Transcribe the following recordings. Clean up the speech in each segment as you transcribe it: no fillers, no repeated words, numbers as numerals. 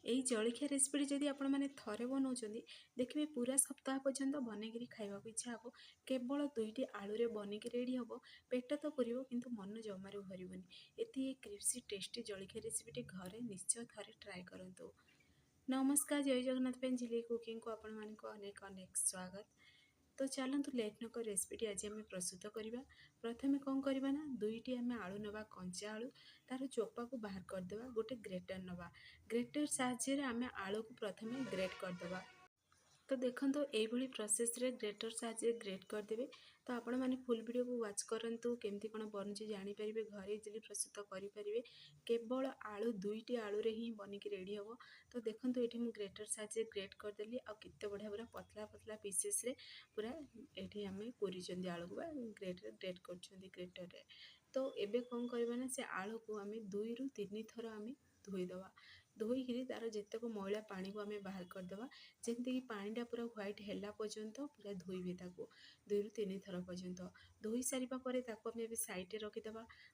एई जलखिया recipe जदि आपण मैंने थरे बनाऊँच देखिए पूरा सप्ताह पर्यंत बनईकि खावा इच्छा हम केवल 2टी आलू बनईकि रेडी हम पेट तो पुर किंतु मन जमार भरबनी एति क्रिस्पी टेस्टी जलखिया रेसिपी घरे निश्चय थे ट्राए करूँ। नमस्कार जय जगन्नाथ पे झिली कुकिंग को आपण मानक अनेक अनेक स्वागत। तो चलतु लेट नक रेसिपी आज आम प्रस्तुत करवा। प्रथमे कौन करवा ना 2टी आम आलू नवा कंचा आलू तार चोपा को बाहर करदे गोटे ग्रेटर नवा ग्रेटर साहाय्य आम आलू को प्रथमे ग्रेट करदे। तो देखो ये प्रोसेस रे ग्रेटर साहाय्य ग्रेट करदे। तो आपण मैंने फुल वीडियो को वाच करूँ केमती कौन बनुची जानीपर घरे इजिली प्रस्तुत करेंगे। केवल आलू 2टी आलू रे ही बनिकी रेडी हम। तो देखो ये मुझे ग्रेटर साहाय्य ग्रेट करदेली आते बढ़िया पूरा पतला पतला पीसेस रे पूरा ये आम कोरी आलू को ग्रेट ग्रेट कर ग्रेटर। तो एबे कौन करवा ना से आलू को आम 2 ରୁ 3 थर आम धोईदे धोईकी तार जितक मैला पानी को आम बाहर करदे जमीक पानीटा पूरा ह्वाइट है पर्यंत पूरा धोइबे 2 ରୁ 3 थर पर्यंत धोई सारापर आम सैड्रे रखीदे।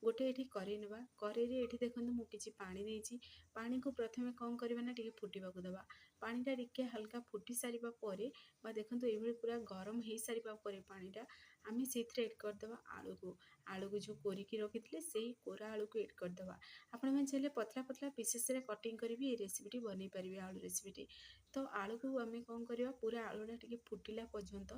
गोटे ये करेई ना करेई ये देखो मुझे किसी पानी नहीं पानी को प्रथम कौन करवा ना फुटवाक देवा पानीटा टिके हल्का फुटी सारापर देखो ये पूरा गरम हो सारापर पानीटा आम से एड करदे आलू को जो कोरिकी रखी से कोरा आलू को एड करदे। आपण मैंने चाहिए पतला पतला पीसेस रे कटिंग करी ये रेसिपी बन पारे आलू रेसिपी। तो आलू को आम कौन करवा पूरा आलूटा टी फुटिला पर्यंत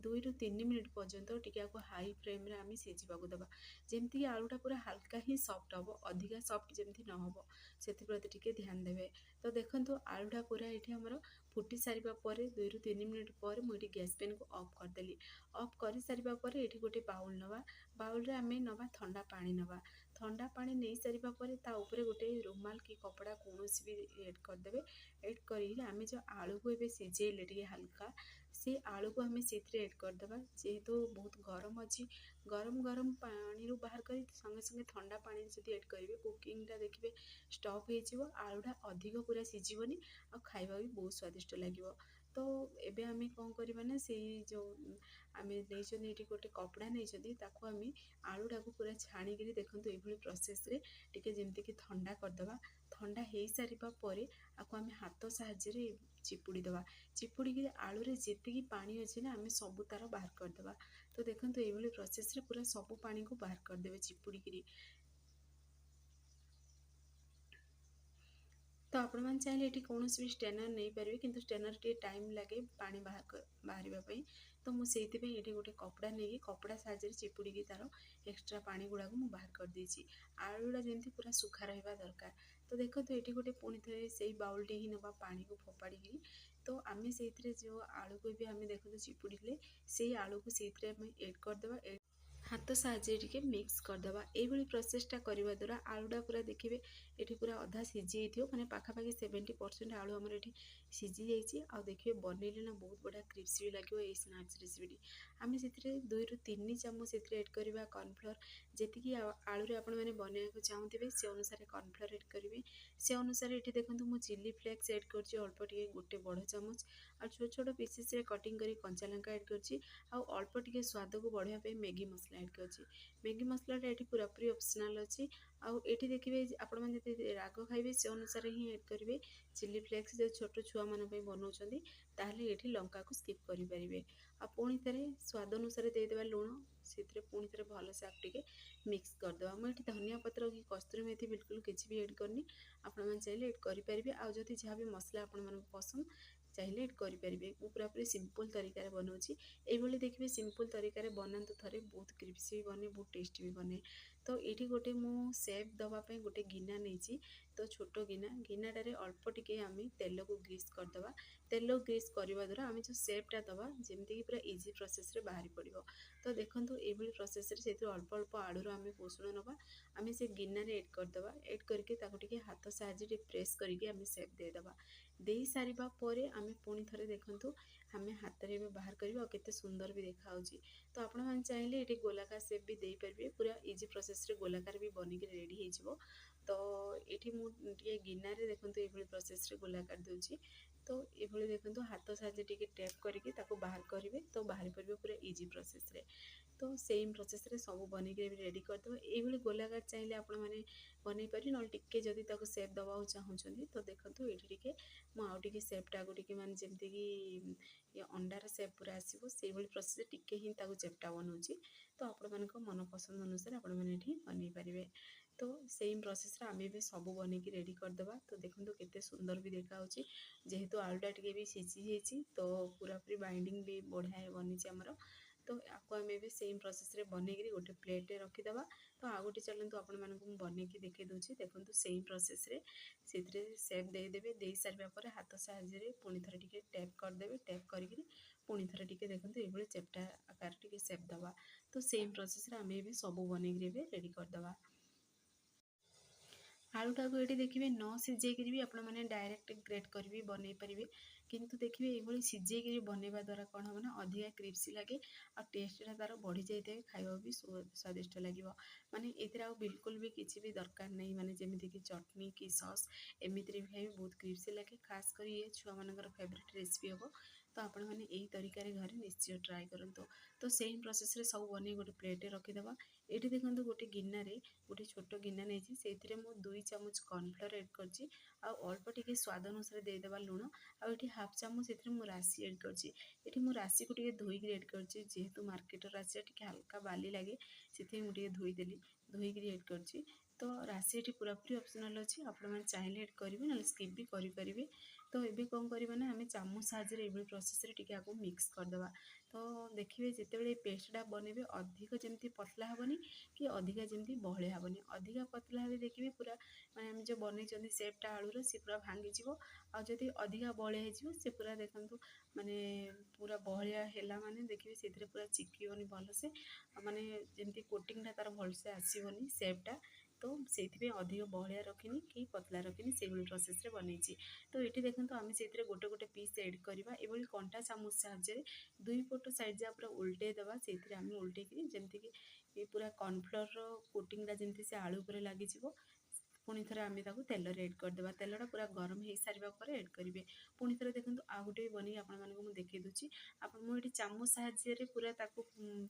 2 ରୁ 3 मिनिट पर्यंत टी हाई फ्लेम रे आम सीझा देवा जमीक आलूटा पूरा हल्का ही सफ्ट हम अधिका सफ्ट जमी न हो से प्रति ध्यान देवे। तो देखो आलूटा पूरा ये आमर फुटी सारापर 2 ରୁ 3 मिनिट पर मुझे गैस पेन को ऑफ करदेली। ऑफ कर सारापर ये गोटे बाउल नवा बाउल आम नवा ठंडा पानी नवा ठंडा पानी नहीं सारापर ताऊपर गोटे रुमाल कि कपड़ा कौन भी एड करदे एड कर आम जो आलू को ये सीझेले टे हल्का से आलू को आम से एड करदे जेहेतु बहुत गरम अच्छी गरम गरम पानी बाहर कर संगे संगे ठंडा पानी जब एड करेंगे कुकिंगटा देखिए स्टॉप हो आलूटा अधिक पूरा सीझीबनी आ खाଇବା भी बहुत स्वादिष्ट लगे। तो एबे आम कौन करवा ना से जो आम नहीं गोटे कपड़ा नहीं आम आलूटा को पूरा छाणिकी देखो ये प्रोसेस रे टिके जमीक ठंडा करदे ठंडा हो सारापर आपको आम हाथ साहाय्य चिपुड़ी चिपुड़ी आलू रे जेतिकी पानी अच्छे ना आम सब तार बाहर करदे। तो देखो ये प्रोसेस रे पूरा सब पानी को बाहर करदे चिपुड़ी। तो आपण मैंने चाहिए ये कौन भी स्टेनर नहीं पारे किंतु स्टेनर टे टाइम लगे पानी बाहर तो मुझे ये गोटे कपड़ा नहीं कपड़ा साहाय्य चिपुड़ी तार एक्सट्रा पानी गुड़ा को बाहर कर देछि आलूटा जमी पूरा सुखा रहा दरकार। तो देखो तो ये गोटे पुणी थे से बाउलटे ही नवा पानी को फोपाड़ी तो आम से जो आलू को भी आम देखो चिपुड़े से आलू को से एड करदे हाथ साहाय्य टिके मिक्स करदे। ये प्रोसेसटा करने द्वारा आलूटा पूरा देखिए ये पूरा अधा सीझी मैंने पाखापाखि 70% आलू आमर ये सीझी जाइए आ देखिए बनइले ना बहुत बढ़िया क्रिस्पी लगे ये स्नैक्स रेसिपी। आम से 2 ରୁ 3 ଚାମଚ एड करवा कॉर्नफ्लोर जी आलू आप बनवाक चाहूँगे से अनुसार कॉर्नफ्लोर एड करेंगे से अनुसार ये देखो मुझे चिली फ्लेक्स एड कर अल्प टे गोटे बड़ चामच आ छोट छोट पीसेस कटिंग कर कंचा लंका एड कर अल्प टे स्वाद को बढ़ाई मैगी मसला एड कर मैगी मसलाटा ये पूरापूरी ऑप्शनल अच्छी आउ ये देखिए आपण मैंने राग खाइबे से अनुसार ही एड करेंगे चिली फ्लेक्स जो छोट छुआ मान बनाऊँच ताहले ये लंका को स्किप करेंगे आ पुणी थे स्वाद अनुसार देदेवा लुण से पुणी थे भलसे आप टे मिक्स करदे। मुझे धनिया पत्र कि कस्तूरी मेथी बिल्कुल किसी भी एड करनी आपण मैंने चाहिए एड करेंगे आउ जदि जहाँ भी मसला आपण पसंद चाहिए एड करेंगे। पूरापूरी सिंपल तरीके बनाऊँगी ये देखिए सिंपल तरीके बनातु थे बहुत क्रिस्पी बने बहुत टेस्टी भी बने। तो ये गोटे मु सेप दवापाई गोटे गिना नहीं तो छोट गिनाटारे अल्प टिके आम तेल को ग्रीस करदे तेल ग्रीस करने द्वारा आम जो सेपटा दवा जमीक पूरा इजी प्रोसेस रे बाहरी पड़ो। तो देखो ये प्रोसेस से अल्प अल्प आलूर आम पोषण नवा आम से गिनार एड करदे एड करके हाथ साहाय्य प्रेस करके आम सेप देदेवा दे सारापर आम पुणी थे देखूँ आम हाथ में बाहर करवा केते सुंदर भी देखा। तो आपण मैंने चाहिए ये गोलाकार सेप भी दे पारे पूरा इजी प्रोसेस रे गोलाकार भी बनिक रेडी हो तो ये मुझे गिनारे देखो ये प्रोसेस रे गोला कर दूची। तो ये देखो हाथ साहाଯ୍य टिके टैप करके बाहर करेंगे तो बाहर पड़े पूरा इजी प्रोसेस रे। तो सेम प्रोसेस रे सब बनईक रेडी करदेव। ये गोलाकार चाहिए आपण मैंने बनई पारि ना टिके जदि सेप दवा चाहूँगी तो देखो ये आउ टे सेपटा को टे माने जमती कि अंडार सेप पूरा आसो से प्रोसेस टिके ही चेपटा बनाऊँगी। तो आपण मान मन पसंद अनुसार आपण मैंने बनई पारे। तो सेम प्रोसेस आम भी सब बनईक रेडी करदे। तो देखो केते सुंदर भी देखा जेहेतु आलूटा टे भी सीझी जाइए तो पूरा पूरी बाइंडिंग भी बढ़िया बनी आमर। तो आपको आम भी सेम प्रोसेस रे बनईक गोटे प्लेट रे रखीदे। तो आउ गोटे चलतु आपण मानक बनईकी देखी दूसरी। देखो सेम प्रोसेस रे से सेप देदेवे। दे सारा पर हाथ साहाଯ୍य पुणी थे टे टैप करदे। टैप करके पुणी थे टे देखो ये चेपटा आकार टे सेप दवा। तो सेम प्रोसेस रे आम भी सब बनईक रेडी करदे। आलूटा को ये देखिए न सीझेक भी आपण मैंने डायरेक्ट ग्रेट कर भी बनई पारे। किंतु देखिए ये सीझेक बनवा द्वारा कौन हम ना अधिका क्रिप्सी लगे आ टेस्टा तार बढ़ी जाए खावा भी स्वादिष्ट लगे। माने ये बिल्कुल भी किसी भी दरकार नहीं माने जमीती कि चटनी कि सॉस एमती भी खाई बहुत क्रिप्सी लगे। खास कर ये छुआ मानकर फेवरेट रेसिपी हम। तो आपण मैंने यही तरीके घर निश्चय ट्राए करूँ। तो सेम प्रोसेस रे सब बन गोटे प्लेट रखीदे। ये देखो गोटे गिनारे गोटे छोट गिना नहीं से 2 चामच कॉर्नफ्लोर एड करछि। अल्प टिके स्वाद अनुसार देदेबा लुण। आठी हाफ चामच से राशि एड करछि। ये राशि को टिके धोईक एड करछि जेहेतु मार्केट राशि टिके हल्का बाली लगे से मुझे धोईदेली धोईक एड करछि। तो राशि ये पूरा पूरी ऑप्शनल अच्छी आपने चाहिए एड करेंगे ना स्किप भी करेंगे। तो ये कौन करना ना आम चामच साहाଯ୍य ये प्रोसेस रे आपको मिक्स करदे। तो देखिए जिते पेस्टा बनइबे अधिक जमी पतला हेनी कि अधिका जमी बहलिया हेनी। अधिका पतला हेले देखिए पूरा माने हम जो बनई सेपटा आलूर सी पूरा भांगी आदि अधिका बहलिया हो सी पूरा देखु माने पूरा बहलिया है माने देखिए से पूरा चिपकनी भलसे माने जमी कोटिंगटा तार भलसे आसबनी सेपटा। तो से अधिक बहलिया रखनी कि पतला रखनी से प्रोसेस रे बनई। तो ये देखो आम से गोटे गोटे पीस एड करवा ये कंटा चामच साहाଯ୍य दुई पट साइड जा पूरा उल्टे देवा से आम उल्टे जमीक ये पूरा कॉर्नफ्लोर कोटिंगटा जमी से आलू पर लगे। पुणी थे आम तेल एड करदे। तेलटा पूरा गरम हो सारा पर एड करेंगे। पुणी थे देखो आउ गोटे बनी आपको देखी दूसरी आप मुझे चामच साहाଯ୍य पूरा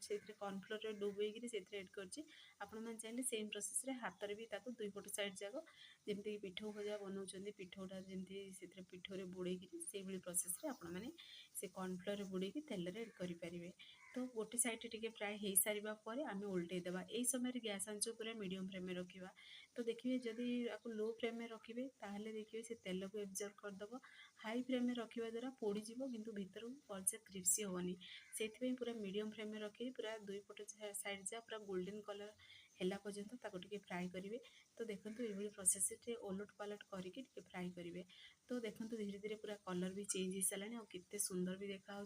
से कॉर्नफ्लोर डुबेकी से एड करछि। आपण मैंने चाहिए सेम प्रोसेस रे हाथ में भी दुई पट साइड जाक जमीक पिठौ भजा बनाऊँ पिठौटा जमी से पिठौरे बुड़ेकी से प्रोसेस रे आपण मैंने से कॉर्नफ्लोर बुड़ेकी तेल एड करेंगे। तो गोटे साइड टे फ्राए हो सारा पर आम उल्टे देवा। यही समय गैस आंच पूरा मीडियम फ्लेम में रखा। तो देखिए जदि आपको लो फ्लेम में रखिए ताहले देखिए से तेल को एब्जर्व करदब। हाई फ्लेम में रखा द्वारा पोड़ीज किंतु भीतर भलसे क्रिप्सी हेनी से पूरा मीडियम फ्लेम में रखिए पूरा दुई पट साइड जा पूरा गोल्डन कलर है पर्यंत ताको टिके फ्राए करेंगे। तो देखो ये प्रोसेस ओलट पालट करके फ्राए करेंगे। तो देखो धीरे धीरे पूरा कलर भी चेंज हो सारा और सुंदर भी देखा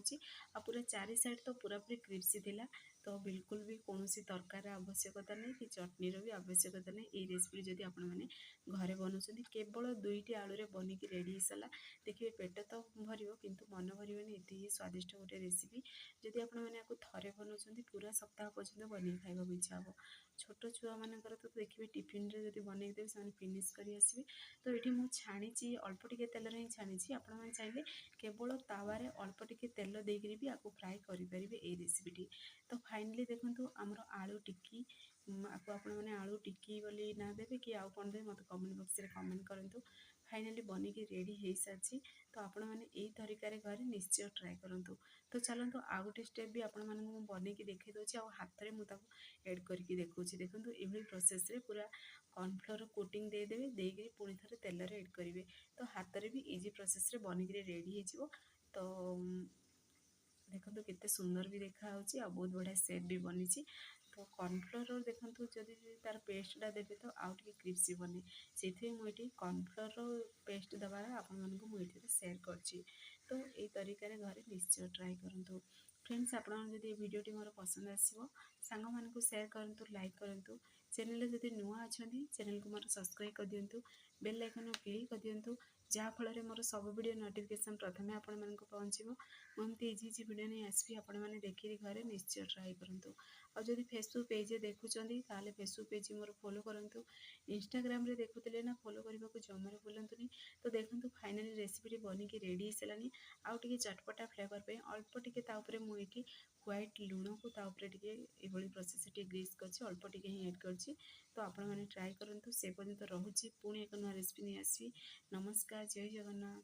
पूरा चारि साइड तो पूरा पूरी क्रिप्सी थिला। तो बिल्कुल भी कौन तरकार आवश्यकता नहीं कि चटनी भी आवश्यकता नहीं। ये रेसिपी जदि आपण मैंने घरे बनाऊँ केवल 2टी आलू बनिकी रेडी हो सारा देखिए पेट तो भर किंतु मन भरनी एत ही स्वादिष्ट गोटे रेसिपी। जदि आपण मैंने थे बनाऊँ पूरा सप्ताह पर्यटन बन खावा इच्छा हे। छोट छुआ मानकर तो देखिए टिफिन रे जब बनई देवे से फिनिश कर आसवे। तो ये मुझे छाणी अल्प टिके तेल ही छाणी आपण मैंने चाहिए केवल तावारे अल्प टिके तेल देकर भी आपको फ्राए करेंगे ये रेसिपी। तो फाइनली देखो आमर आलू टिक्की आपको आपण मैंने आलू टिक्की बोली ना देवे कि आउ कौन देवे मत कमेंट बॉक्स रे कमेंट करंतु। फाइनली बनिकी रेडी हो सारी। तो आपण मैंने यही तरीके घर निश्चय ट्राए करूँ। तो चलते आउ गोटे स्टेप भी आपण मानक बनईकी देखी दूसरी हाथ में मुझे एड करके देखूँ। देखो ये प्रोसेस रे पूरा कॉर्नफ्लोर कोटिंग देदेवे देके पुणी थे तेल एड करेंगे। तो हाथ में भी इजी प्रोसेस रे बनिकी रेडी हो। तो देखो केते सुंदर भी देखा बहुत बढ़िया सेप भी बनी। तो कॉर्नफ्लोर देखो जदि तार पेस्टा देवे तो आउ टे क्रिप्सी बने से मुझे कॉर्नफ्लोर पेस्ट देवार आपको सेयार करछि। तो यही तरीके घर निश्चय ट्राए करूँ। फ्रेंड्स आप भिडियोटी मोर पसंद आसो सांग मानक सेयार करूँ लाइक करूँ। चैनल जदि नुआ अच्छा चैनल को मोर सब्सक्राइब कर दिंतु। ବେଲ୍ ଆଇକନ୍ କ୍ଲିକ୍ କରିଦିଅନ୍ତୁ, ଯାହାଫଳରେ ମୋର ସବୁ ଭିଡ଼ିଓ ନୋଟିଫିକେସନ୍ ପ୍ରଥମେ ଆପଣମାନଙ୍କୁ ପହଞ୍ଚିବ। ମୁଁ ଏମିତି ଇଜି ଭିଡ଼ିଓ ନେଇ ଆସିବି, ଆପଣମାନେ ଦେଖିକି ଘରେ ନିଶ୍ଚୟ ଟ୍ରାଏ କରନ୍ତୁ। ଆଉ ଯଦି ଫେସବୁକ୍ ପେଜ୍ରେ ଦେଖୁଛନ୍ତି ତାହେଲେ ଫେସବୁକ୍ ପେଜ୍ ମୋର ଫଲୋ କରନ୍ତୁ। ଇନଷ୍ଟାଗ୍ରାମରେ ଦେଖୁଥିଲେ ନା, ଫଲୋ କରିବାକୁ ଜମାରୁ ଭୁଲନ୍ତୁନି। ତ ଦେଖନ୍ତୁ ଫାଇନାଲି ରେସିପିଟି ବନିକି ରେଡ଼ି ହେଇସାରିଲାଣି। ଆଉ ଟିକେ ଚଟପଟା ଫ୍ଲେଭର୍ ପାଇଁ ଅଳ୍ପ ଟିକେ ତା ଉପରେ ମୁଁ ଏଠି ହ୍ୱାଇଟ୍ ଲୁଣକୁ ତା ଉପରେ ଟିକେ ଏଭଳି ପ୍ରୋସେସ୍ ଟିକେ ଗ୍ରୀସ୍ କରିଛି, ଅଳ୍ପ ଟିକେ ହିଁ ଏଡ଼୍ କରିଛି। ତ ଆପଣମାନେ ଟ୍ରାଏ କରନ୍ତୁ। ସେ ପର୍ଯ୍ୟନ୍ତ ରହୁଛି, ପୁଣି ଏକ ନୂଆ ରେସିପି ନେଇ ଆସିବି। ନମସ୍କାର, ଜୟ ଜଗନ୍ନାଥ।